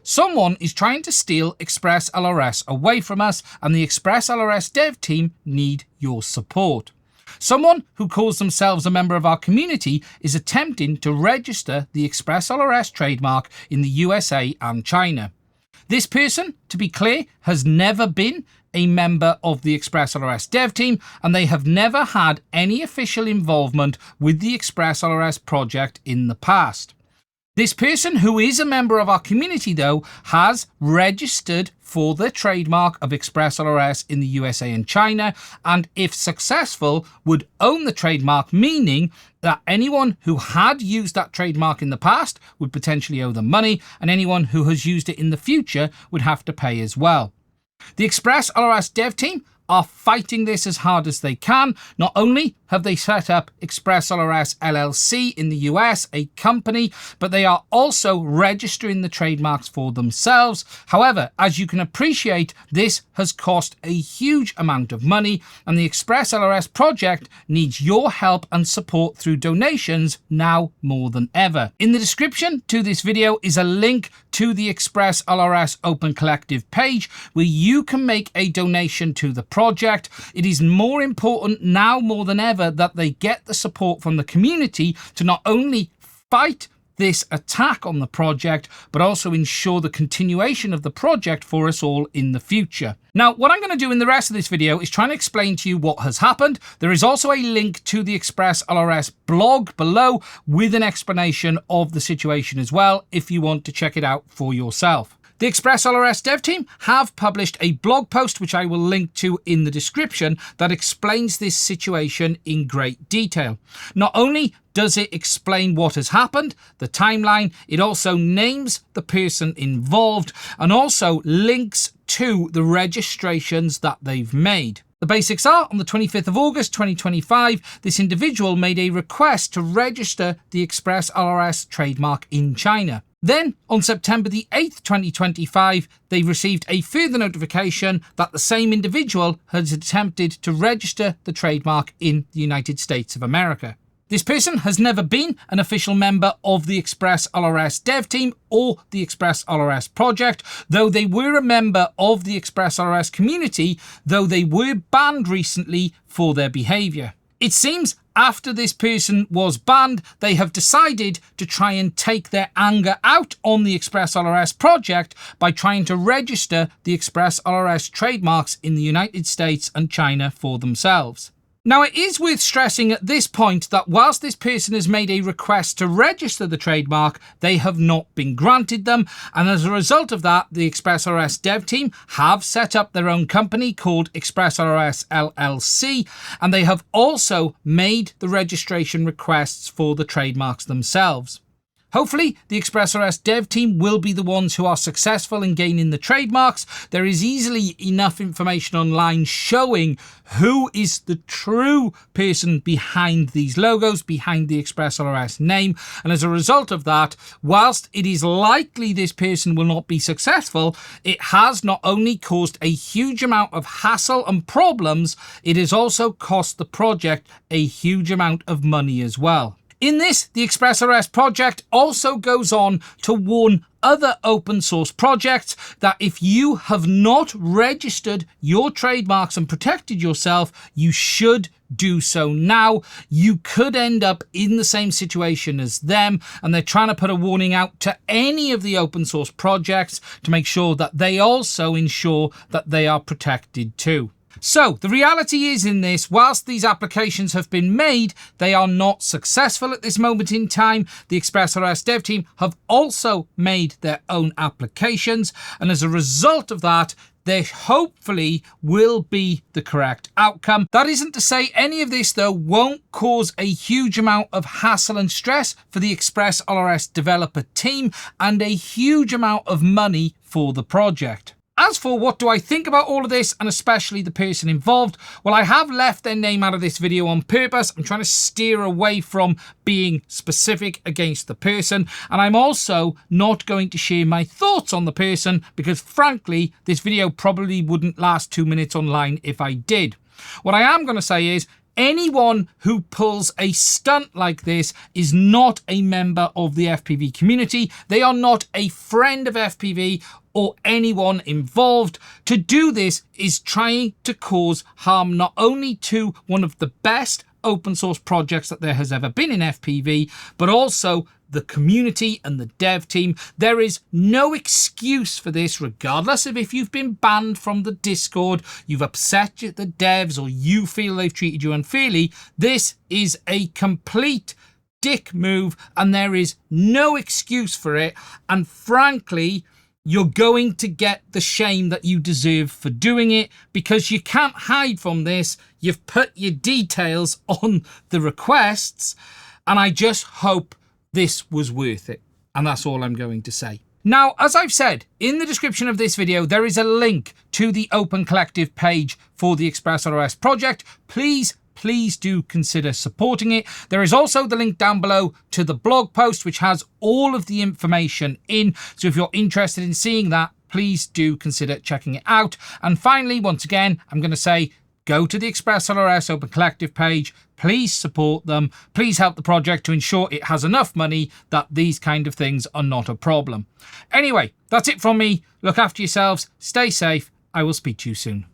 Someone is trying to steal ExpressLRS away from us, and the ExpressLRS dev team need your support. Someone who calls themselves a member of our community is attempting to register the ExpressLRS trademark in the USA and China. This person, to be clear, has never been a member of the ExpressLRS dev team, and they have never had any official involvement with the ExpressLRS project in the past. This person, who is a member of our community though, has registered for the trademark of ExpressLRS in the USA and China, and if successful, would own the trademark, meaning that anyone who had used that trademark in the past would potentially owe them money, and anyone who has used it in the future would have to pay as well. The ExpressLRS dev team are fighting this as hard as they can. Not only have they set up ExpressLRS LLC in the US, a company, but they are also registering the trademarks for themselves. However, as you can appreciate, this has cost a huge amount of money, and the ExpressLRS project needs your help and support through donations now more than ever. In the description to this video is a link to the ExpressLRS Open Collective page where you can make a donation to the project. It is more important now more than ever that they get the support from the community to not only fight this attack on the project, but also ensure the continuation of the project for us all in the future. Now, what I'm going to do in the rest of this video is try and explain to you what has happened. There is also a link to the ExpressLRS blog below with an explanation of the situation as well, if you want to check it out for yourself. The ExpressLRS dev team have published a blog post, which I will link to in the description, that explains this situation in great detail. Not only does it explain what has happened, the timeline, it also names the person involved and also links to the registrations that they've made. The basics are, on the 25th of August 2025, this individual made a request to register the ExpressLRS trademark in China. Then, on September the 8th, 2025, they received a further notification that the same individual has attempted to register the trademark in the United States of America. This person has never been an official member of the ExpressLRS dev team or the ExpressLRS project, though they were a member of the ExpressLRS community, though they were banned recently for their behaviour. It seems after this person was banned, they have decided to try and take their anger out on the ExpressLRS project by trying to register the ExpressLRS trademarks in the United States and China for themselves. Now, it is worth stressing at this point that whilst this person has made a request to register the trademark, they have not been granted them, and as a result of that, the ExpressLRS dev team have set up their own company called ExpressLRS LLC, and they have also made the registration requests for the trademarks themselves. Hopefully, the ExpressLRS dev team will be the ones who are successful in gaining the trademarks. There is easily enough information online showing who is the true person behind these logos, behind the ExpressLRS name. And as a result of that, whilst it is likely this person will not be successful, it has not only caused a huge amount of hassle and problems, it has also cost the project a huge amount of money as well. In this, the ExpressLRS project also goes on to warn other open source projects that if you have not registered your trademarks and protected yourself, you should do so now. You could end up in the same situation as them, and they're trying to put a warning out to any of the open source projects to make sure that they also ensure that they are protected too. So, the reality is in this, whilst these applications have been made, they are not successful at this moment in time. The ExpressLRS dev team have also made their own applications, and as a result of that, there hopefully will be the correct outcome. That isn't to say any of this, though, won't cause a huge amount of hassle and stress for the ExpressLRS developer team and a huge amount of money for the project. As for what do I think about all of this, and especially the person involved, well, I have left their name out of this video on purpose. I'm trying to steer away from being specific against the person, and I'm also not going to share my thoughts on the person because, frankly, this video probably wouldn't last 2 minutes online if I did. What I am going to say is, Anyone who pulls a stunt like this is not a member of the FPV community. They are not a friend of FPV or anyone involved. To do this is trying to cause harm not only to one of the best open source projects that there has ever been in FPV, but also the community and the dev team. There is no excuse for this, regardless of if you've been banned from the Discord, you've upset the devs, or you feel they've treated you unfairly. This is a complete dick move, and there is no excuse for it. And frankly, you're going to get the shame that you deserve for doing it, because you can't hide from this. You've put your details on the requests, and I just hope this was worth it. And that's all I'm going to say. Now, as I've said, in the description of this video, there is a link to the Open Collective page for the ExpressLRS project. Please do consider supporting it. There is also the link down below to the blog post, which has all of the information in. So if you're interested in seeing that, please do consider checking it out. And finally, once again, I'm going to say, go to the ExpressLRS Open Collective page. Please support them. Please help the project to ensure it has enough money that these kind of things are not a problem. Anyway, that's it from me. Look after yourselves. Stay safe. I will speak to you soon.